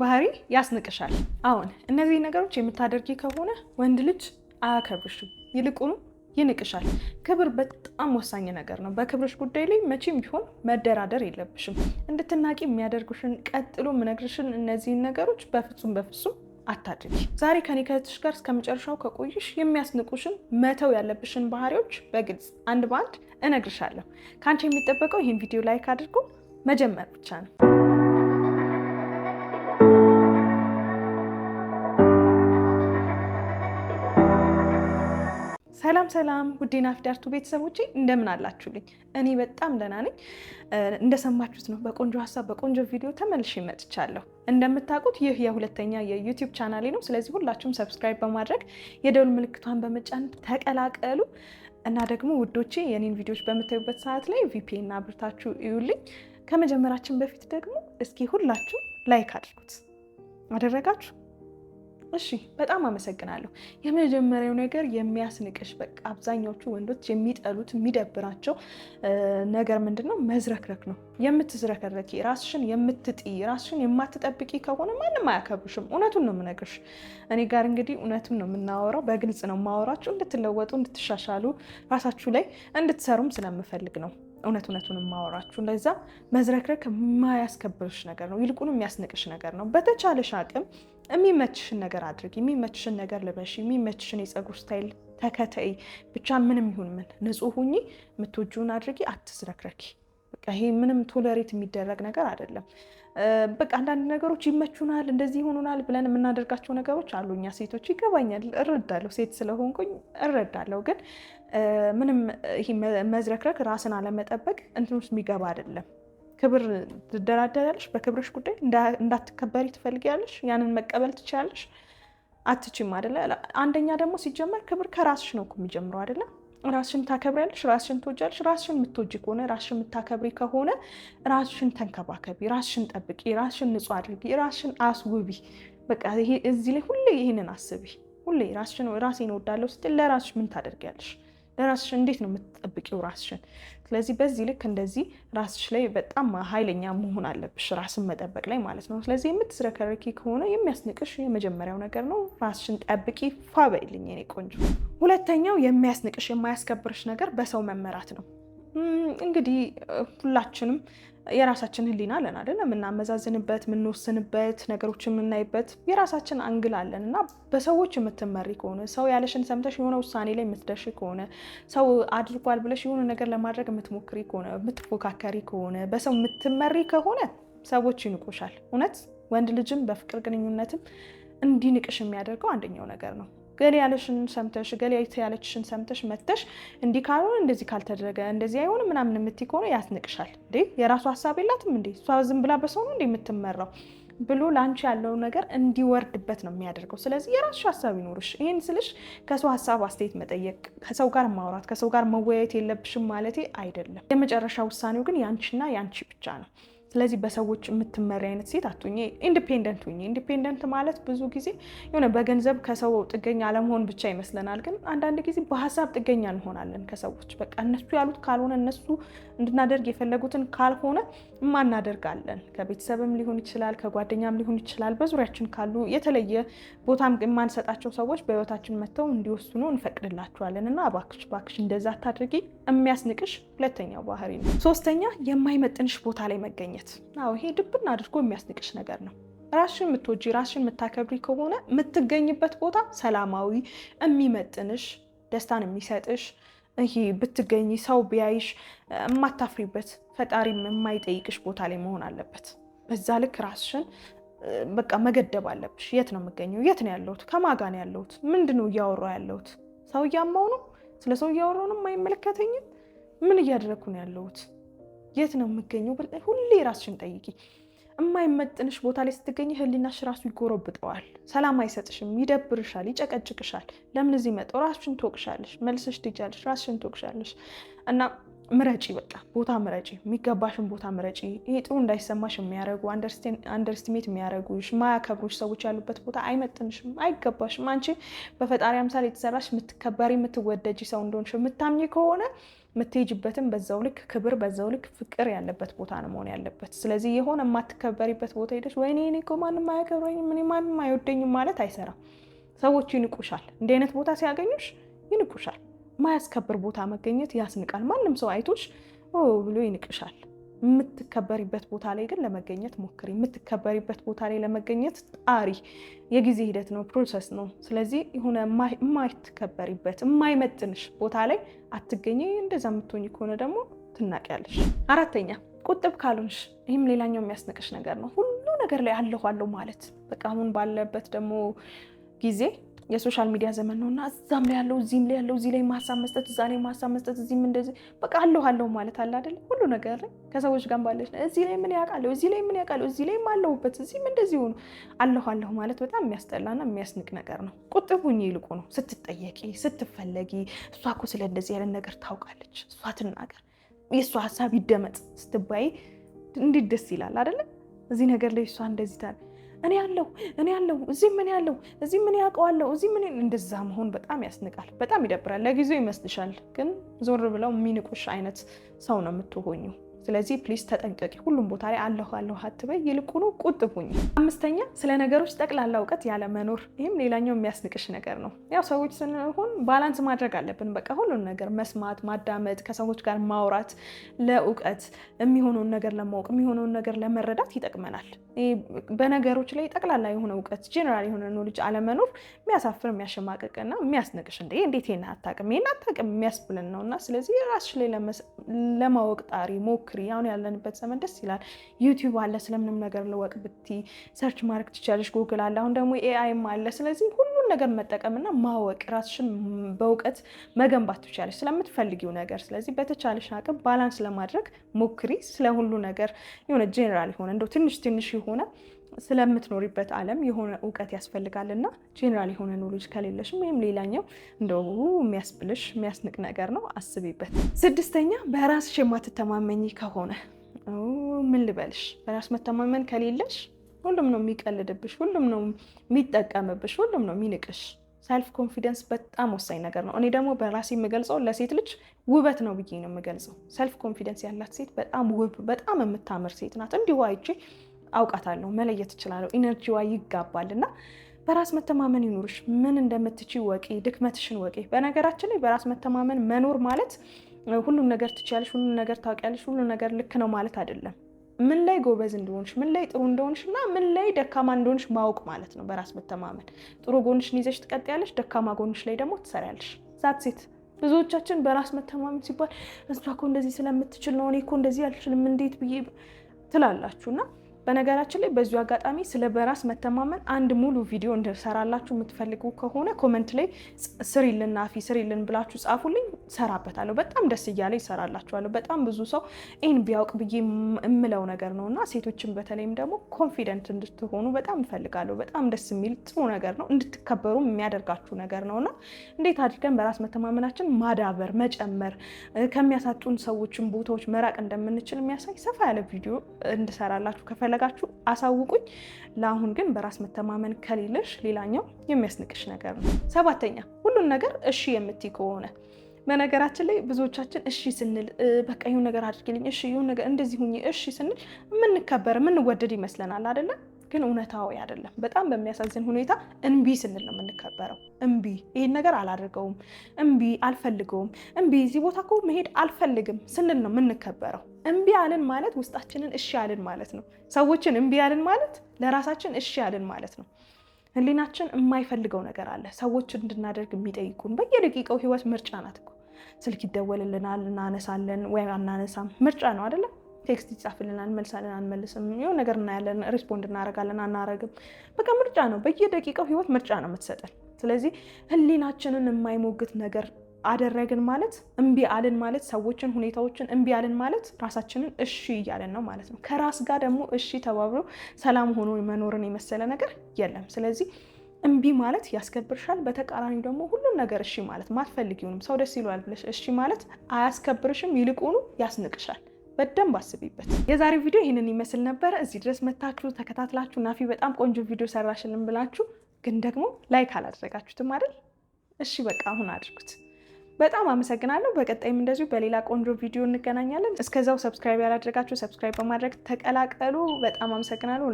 ባህሪ ያስንቅሻል። አሁን እነዚህ ነገሮች የምታደርጊ ከሆነ ወንድ ልጅ አያከብርሽም፣ ይልቁኑ ይንቅሻል። ክብር በጣም ወሳኝ ነገር ነው። በክብርሽ ጉዳይ ላይ መቼም ቢሆን መደራደር የለብሽም። እንድትናቂ የሚያደርጉሽን ቀጥሎ የምነግርሽን እነዚህን ነገሮች በፍጹም አታድርጊ። ዛሬ ከኔ ከእህትሽ ጋር እስከ መጨረሻው ከቆይሽ የሚያስንቁሽን መተው ያለብሽን ባህሪዎች በግልጽ አንድ በአንድ እነግርሻለሁ። ከአንቺ የሚጠበቀው ይህን ቪዲዮ ላይክ አድርጎ መጀመር ብቻ ነው። ሰላም ሰላም ውዴ ናፊዳር ቱ ቤተሰቦቼ እንደምን አላችሁልኝ? እኔ በጣም ደህና ነኝ። እንደሰማችሁት ነው በቆንጆ ሀሳብ በቆንጆ ቪዲዮ ተመልሼ መጥቻለሁ። እንደምታውቁት ይህ የሁለተኛ የዩቲዩብ ቻናሌ ነው። ስለዚህ ሁላችሁም ሰብስክራይብ በማድረግ የደውል ምልክቷን በመጫን ተቀላቀሉ እና ደግሞ ውዶቼ የኔን ቪዲዮዎች በምታዩበት ሰዓት ላይ ቪፒኤን አብርታችሁ እዩልኝ። ከመጀመራችን በፊት ደግሞ እስኪ ሁላችሁ ላይክ አድርጉት። አደረጋችሁ? እሺ በጣም አመሰግናለሁ። የመጀመሪያው ነገር የሚያስንቅሽ በቃ አብዛኛዎቹ ወንዶች የሚጠሉት የሚደብራቸው ነገር ምንድነው? መዝረክረክ ነው። የምትዝረከረኪ ራስሽን የምትጥይ ራስሽን የማትጠብቂ ከሆነ ማንም አያከብርሽም። እውነቱን ነው የምነግርሽ። እኔ ጋር እንግዲህ እውነቱን ነው የምናወራው፣ በግልጽ ነው የማወራችሁ። እንድትለወጡ እንድትሻሻሉ ራሳችሁ ላይ እንድትሰሩም ስለምፈልግ ነው እውነቱን የማወራችሁ። ለዛ መዝረክረክ የማያስከብርሽ ነገር ነው፣ ይልቁኑ የሚያስንቅሽ ነገር ነው። በተቻለሽ አቅም የሚመችሽን ነገር አድርጊ፣ የሚመችሽን ነገር ልበሽ፣ የሚመችሽን የፀጉር ስታይል ተከተይ። ብቻ ምንም ይሁን ምን ንጹህ ሁኚ፣ የምትወጂውን አድርጊ፣ አትዝረክረኪ። በቃ ይሄ ምንም ቶለሬት የሚደረግ ነገር አይደለም። በቃ አንዳንድ ነገሮች ይመቹናል፣ እንደዚህ ይሆኑናል ብለን የምናደርጋቸው ነገሮች አሉ። እኛ ሴቶች ይገባኛል፣ እረዳለሁ፣ ሴት ስለሆንኩኝ እረዳለሁ። ግን ምንም ይሄ መዝረክረክ ራስን አለመጠበቅ እንትን ውስጥ የሚገባ አይደለም። ክብር ትደራደራለሽ፣ በክብርሽ ጉዳይ እንዳትከበሪ ትፈልጊያለሽ፣ ያንን መቀበል ትችያለሽ? አትችይም አይደለ? አንደኛ ደግሞ ሲጀመር ክብር ከራስሽ ነው እኮ የሚጀምረው አይደለ? ራስሽን ታከብሪያለሽ፣ ራስሽን ትወጃለሽ። ራስሽን የምትወጂ ከሆነ ራስሽን የምታከብሪ ከሆነ ራስሽን ተንከባከቢ፣ ራስሽን ጠብቂ፣ ራስሽን ንጹህ አድርጊ፣ ራስሽን አስውቢ። በቃ ይሄ እዚህ ላይ ሁሌ ይሄንን አስቢ። ሁሌ ራሴን እወዳለሁ ስትል ለራስሽ ምን ታደርጊያለሽ? ለራስሽ እንዴት ነው የምትጠብቂው ራስሽን? ስለዚህ በዚህ ልክ እንደዚህ ራስሽ ላይ በጣም ኃይለኛ መሆን አለብሽ፣ ራስን መጠበቅ ላይ ማለት ነው። ስለዚህ የምትዝረከረኪ ከሆነ የሚያስንቅሽ የመጀመሪያው ነገር ነው። ራስሽን ጠብቂ፣ ፏ በይልኝ የኔ ቆንጆ። ሁለተኛው የሚያስንቅሽ የማያስከብርሽ ነገር በሰው መመራት ነው። እንግዲህ ሁላችንም የራሳችን ሕሊና አለን አይደል? የምናመዛዝንበት፣ የምንወስንበት፣ ነገሮችን የምናይበት የራሳችን አንግል አለን እና በሰዎች የምትመሪ ከሆነ ሰው ያለሽን ሰምተሽ የሆነ ውሳኔ ላይ የምትደርሺ ከሆነ ሰው አድርጓል ብለሽ የሆነ ነገር ለማድረግ የምትሞክሪ ከሆነ የምትፎካከሪ ከሆነ በሰው የምትመሪ ከሆነ ሰዎች ይንቁሻል። እውነት ወንድ ልጅም በፍቅር ግንኙነትም እንዲንቅሽ የሚያደርገው አንደኛው ነገር ነው። ገሌ ያለሽን ሰምተሽ ገሌ ያለችሽን ሰምተሽ መተሽ እንዲህ ካልሆነ እንደዚህ ካልተደረገ እንደዚህ አይሆንም ምናምን የምትይ ከሆነ ያስንቅሻል። እንዴ የራሱ ሀሳብ የላትም እንዴ? እሷ ዝም ብላ በሰው ነው እንዴ የምትመራው ብሎ ለአንቺ ያለው ነገር እንዲወርድበት ነው የሚያደርገው። ስለዚህ የራስሽ ሀሳብ ይኖርሽ። ይህን ስልሽ ከሰው ሀሳብ አስተያየት መጠየቅ፣ ከሰው ጋር ማውራት፣ ከሰው ጋር መወያየት የለብሽም ማለቴ አይደለም። የመጨረሻ ውሳኔው ግን ያንቺና ያንቺ ብቻ ነው። ስለዚህ በሰዎች የምትመሪ አይነት ሴት አትሁኚ። ኢንዲፔንደንት ሁኚ። ኢንዲፔንደንት ማለት ብዙ ጊዜ የሆነ በገንዘብ ከሰው ጥገኛ አለመሆን ብቻ ይመስለናል። ግን አንዳንድ ጊዜ በሀሳብ ጥገኛ እንሆናለን ከሰዎች። በቃ እነሱ ያሉት ካልሆነ እነሱ እንድናደርግ የፈለጉትን ካልሆነ እናደርጋለን። ከቤተሰብም ሊሆን ይችላል፣ ከጓደኛም ሊሆን ይችላል። በዙሪያችን ካሉ የተለየ ቦታም የማንሰጣቸው ሰዎች በህይወታችን መጥተው እንዲወስኑ እንፈቅድላቸዋለን እና እባክሽ እንደዛ አታድርጊ። የሚያስንቅሽ ሁለተኛው ባህሪ ነው። ሶስተኛ የማይመጥንሽ ቦታ ላይ መገኘት። ይሄ ድብን አድርጎ የሚያስንቅሽ ነገር ነው። ራስሽን የምትወጂ ራስሽን የምታከብሪ ከሆነ የምትገኝበት ቦታ ሰላማዊ፣ የሚመጥንሽ፣ ደስታን የሚሰጥሽ፣ ይሄ ብትገኝ ሰው ቢያይሽ የማታፍሪበት፣ ፈጣሪም የማይጠይቅሽ ቦታ ላይ መሆን አለበት። በዛ ልክ ራስሽን በቃ መገደብ አለብሽ። የት ነው የምገኘው? የት ነው ያለሁት? ከማን ጋር ነው ያለሁት? ምንድነው እያወራሁ ያለሁት? ሰው እያማው ነው? ስለ ሰው እያወራሁ ነው? አይመለከተኝም። ምን እያደረግኩ ነው ያለሁት? የት ነው የምገኘው? ሁሌ ራስሽን ጠይቂ። የማይመጥንሽ ቦታ ላይ ስትገኝ ህሊናሽ ራሱ ይጎረብጠዋል፣ ሰላም አይሰጥሽም፣ ይደብርሻል፣ ይጨቀጭቅሻል። ለምን እዚህ መጣሁ? ራስሽን ትወቅሻለሽ፣ መልሰሽ ትሄጃለሽ፣ ራስሽን ትወቅሻለሽ። እና ምረጪ፣ በቃ ቦታ ምረጪ፣ የሚገባሽን ቦታ ምረጪ። ይሄ ጥሩ እንዳይሰማሽ የሚያደርጉ አንደርስቲሜት የሚያደርጉሽ ማያከብሩሽ ሰዎች ያሉበት ቦታ አይመጥንሽም፣ አይገባሽም። አንቺ በፈጣሪ አምሳል የተሰራሽ የምትከበሪ የምትወደጂ ሰው እንደሆንሽ የምታምኚ ከሆነ የምትሄጂበትም በዛው ልክ ክብር፣ በዛው ልክ ፍቅር ያለበት ቦታ ነው መሆን ያለበት። ስለዚህ የሆነ የማትከበሪበት ቦታ ሄደሽ ወይኔ እኔ እኮ ማንም አያከብረኝም እኔ ማንም አይወደኝም ማለት አይሰራም። ሰዎች ይንቁሻል። እንዲህ አይነት ቦታ ሲያገኙሽ ይንቁሻል። ማያስከብር ቦታ መገኘት ያስንቃል። ማንም ሰው አይቶሽ ብሎ ይንቅሻል። የምትከበሪበት ቦታ ላይ ግን ለመገኘት ሞክሪ። የምትከበሪበት ቦታ ላይ ለመገኘት ጣሪ። የጊዜ ሂደት ነው፣ ፕሮሰስ ነው። ስለዚህ የሆነ የማትከበሪበት የማይመጥንሽ ቦታ ላይ አትገኘ። እንደዛ የምትሆኝ ከሆነ ደግሞ ትናቂያለሽ። አራተኛ ቁጥብ ካልሆንሽ፣ ይህም ሌላኛው የሚያስንቅሽ ነገር ነው። ሁሉ ነገር ላይ አለሁ ማለት በቃ አሁን ባለበት ደግሞ ጊዜ የሶሻል ሚዲያ ዘመን ነውና እዛም ላይ ያለው እዚህም ላይ ያለው እዚህ ላይ ማሳብ መስጠት እዛ ላይ ማሳብ መስጠት እዚህም እንደዚህ በቃ አለሁ ማለት አለ አይደል? ሁሉ ነገር ላይ ከሰዎች ጋር ባለሽ እዚህ ላይ ምን ያውቃለሁ እዚህ ላይ ምን ያውቃለሁ እዚህ ላይ አለሁበት እዚህም እንደዚህ ሆኖ አለሁ ማለት በጣም የሚያስጠላና የሚያስንቅ ነገር ነው። ቁጥብ ሁኚ። ይልቁ ነው ስትጠየቂ ስትፈለጊ እሷ እኮ ስለ እንደዚህ ያለ ነገር ታውቃለች እሷ ትናገር የእሷ ሀሳብ ይደመጥ ስትባይ እንዴት ደስ ይላል አይደለ? እዚህ ነገር ላይ እሷ እንደዚህ ታል እኔ ያለው እዚህ ምን ያለው እዚህ ምን ያውቀዋለሁ እዚህ ምን እንደዛ መሆን በጣም ያስንቃል፣ በጣም ይደብራል። ለጊዜው ይመስልሻል፣ ግን ዞር ብለው የሚንቁሽ አይነት ሰው ነው የምትሆኙ። ስለዚህ ፕሊዝ ተጠንቀቂ። ሁሉም ቦታ ላይ አለሁ አትበይ፣ ይልቁኑ ቁጥብ ሁኚ። አምስተኛ ስለ ነገሮች ጠቅላላ እውቀት ያለ መኖር። ይህም ሌላኛው የሚያስንቅሽ ነገር ነው። ያው ሰዎች ስንሆን ባላንስ ማድረግ አለብን። በቃ ሁሉን ነገር መስማት፣ ማዳመጥ፣ ከሰዎች ጋር ማውራት ለእውቀት የሚሆነውን ነገር ለማወቅ የሚሆነውን ነገር ለመረዳት ይጠቅመናል። በነገሮች ላይ ጠቅላላ የሆነ እውቀት ጄኔራል የሆነ ኖሌጅ አለመኖር የሚያሳፍር የሚያሸማቅቅና የሚያስንቅሽ እንዴት ይሄን አታውቅም የሚያስብልን ነው። እና ስለዚህ ራስሽ ላይ ለማወቅ ጣሪ፣ ሞክሪ። አሁን ያለንበት ዘመን ደስ ይላል። ዩቲዩብ አለ፣ ስለምንም ነገር ልወቅ ብቲ ሰርች ማድረግ ትችላለሽ። ጉግል አለ፣ አሁን ደግሞ ኤአይም አለ። ስለዚህ ሁሉን ነገር መጠቀምና ማወቅ፣ ራስሽን በእውቀት መገንባት ትችላለሽ ስለምትፈልጊው ነገር። ስለዚህ በተቻለሽ አቅም ባላንስ ለማድረግ ሞክሪ። ስለ ሁሉ ነገር የሆነ ጄኔራል የሆነ እንደው ትንሽ የሆነ ስለምትኖሪበት ዓለም የሆነ እውቀት ያስፈልጋልና ጄኔራል የሆነ ኖሌጅ ከሌለሽም ወይም ሌላኛው እንደው የሚያስብልሽ የሚያስንቅ ነገር ነው፣ አስቢበት። ስድስተኛ በራስሽ የማትተማመኝ ከሆነ ምን ልበልሽ፣ በራስ መተማመን ከሌለሽ ሁሉም ነው የሚቀልድብሽ፣ ሁሉም ነው የሚጠቀምብሽ፣ ሁሉም ነው የሚንቅሽ። ሰልፍ ኮንፊደንስ በጣም ወሳኝ ነገር ነው። እኔ ደግሞ በራሴ የምገልጸው ለሴት ልጅ ውበት ነው ብዬ ነው የምገልጸው። ሰልፍ ኮንፊደንስ ያላት ሴት በጣም ውብ፣ በጣም የምታምር ሴት ናት። እንዲሁ አይቼ አውቃታለሁ፣ መለየት እችላለሁ። ኢነርጂዋ ይጋባል። እና በራስ መተማመን ይኑርሽ። ምን እንደምትችይ ወቂ፣ ድክመትሽን ወቂ። በነገራችን ላይ በራስ መተማመን መኖር ማለት ሁሉም ነገር ትችያለሽ፣ ሁሉም ነገር ታውቂያለሽ፣ ሁሉም ነገር ልክ ነው ማለት አይደለም። ምን ላይ ጎበዝ እንደሆንሽ፣ ምን ላይ ጥሩ እንደሆንሽ እና ምን ላይ ደካማ እንደሆንሽ ማወቅ ማለት ነው በራስ መተማመን። ጥሩ ጎንሽን ይዘሽ ትቀጥያለሽ፣ ደካማ ጎንሽ ላይ ደግሞ ትሰሪያለሽ። ዛት ሴት ብዙዎቻችን በራስ መተማመን ሲባል እሷ እኮ እንደዚህ ስለምትችል ነው እኔ እኮ እንደዚህ አልችልም እንዴት ብዬ ትላላችሁና በነገራችን ላይ በዚሁ አጋጣሚ ስለ በራስ መተማመን አንድ ሙሉ ቪዲዮ እንድሰራላችሁ የምትፈልጉ ከሆነ ኮመንት ላይ ስሪልን ናፊ ስሪልን ብላችሁ ጻፉልኝ፣ ሰራበታለሁ። በጣም ደስ እያለ ይሰራላችኋለሁ። በጣም ብዙ ሰው ይህን ቢያውቅ ብዬ የምለው ነገር ነው እና ሴቶችን በተለይም ደግሞ ኮንፊደንት እንድትሆኑ በጣም እፈልጋለሁ። በጣም ደስ የሚል ጥሩ ነገር ነው፣ እንድትከበሩ የሚያደርጋችሁ ነገር ነው እና እንዴት አድርገን በራስ መተማመናችን ማዳበር፣ መጨመር፣ ከሚያሳጡን ሰዎችን ቦታዎች መራቅ እንደምንችል የሚያሳይ ሰፋ ያለ ቪዲዮ እንድሰራላችሁ ከፈለጋችሁ አሳውቁኝ። ለአሁን ግን በራስ መተማመን ከሌለሽ ሌላኛው የሚያስንቅሽ ነገር ነው። ሰባተኛ ሁሉን ነገር እሺ የምትይ ከሆነ። በነገራችን ላይ ብዙዎቻችን እሺ ስንል በቃ ይሁን ነገር አድርጊልኝ፣ እሺ ይሁን ነገር እንደዚህ ሁኚ፣ እሺ ስንል የምንከበር የምንወደድ ይመስለናል አይደለም? ግን እውነታው አይደለም። በጣም በሚያሳዝን ሁኔታ እምቢ ስንል ነው የምንከበረው። እምቢ ይሄን ነገር አላደርገውም፣ እምቢ አልፈልገውም፣ እምቢ እዚህ ቦታ እኮ መሄድ አልፈልግም ስንል ነው የምንከበረው። እምቢ አልን ማለት ውስጣችንን እሺ አልን ማለት ነው። ሰዎችን እምቢ አልን ማለት ለራሳችን እሺ አልን ማለት ነው። ህሊናችን የማይፈልገው ነገር አለ ሰዎች እንድናደርግ የሚጠይቁን። በየደቂቃው ህይወት ምርጫ ናት እኮ። ስልክ ይደወልልናል፣ እናነሳለን ወይ አናነሳም፣ ምርጫ ነው አይደለም? ቴክስት ይጻፍልናል፣ እንመልሳለን አንመልስም፣ የሆነ ነገር እናያለን፣ ሪስፖንድ እናደርጋለን አናረግም። በቃ ምርጫ ነው። በየደቂቃው ህይወት ምርጫ ነው የምትሰጠን። ስለዚህ ህሊናችንን የማይሞግት ነገር አደረግን ማለት እምቢ አልን ማለት ሰዎችን፣ ሁኔታዎችን እምቢ አልን ማለት ራሳችንን እሺ እያለን ነው ማለት ነው። ከራስ ጋር ደግሞ እሺ ተባብሮ ሰላም ሆኖ መኖርን የመሰለ ነገር የለም። ስለዚህ እምቢ ማለት ያስከብርሻል። በተቃራኒ ደግሞ ሁሉን ነገር እሺ ማለት ማትፈልጊውንም ሰው ደስ ይለዋል ብለሽ እሺ ማለት አያስከብርሽም፣ ይልቁኑ ያስንቅሻል። በደንብ አስቢበት። የዛሬው ቪዲዮ ይህንን ይመስል ነበረ። እዚህ ድረስ መታችሁ ተከታትላችሁ ናፊ በጣም ቆንጆ ቪዲዮ ሰራሽልን ብላችሁ ግን ደግሞ ላይክ አላደረጋችሁትም አይደል? እሺ በቃ አሁን አድርጉት። በጣም አመሰግናለሁ። በቀጣይም እንደዚሁ በሌላ ቆንጆ ቪዲዮ እንገናኛለን። እስከዛው ሰብስክራይብ ያላደረጋችሁ ሰብስክራይብ በማድረግ ተቀላቀሉ። በጣም አመሰግናለሁ።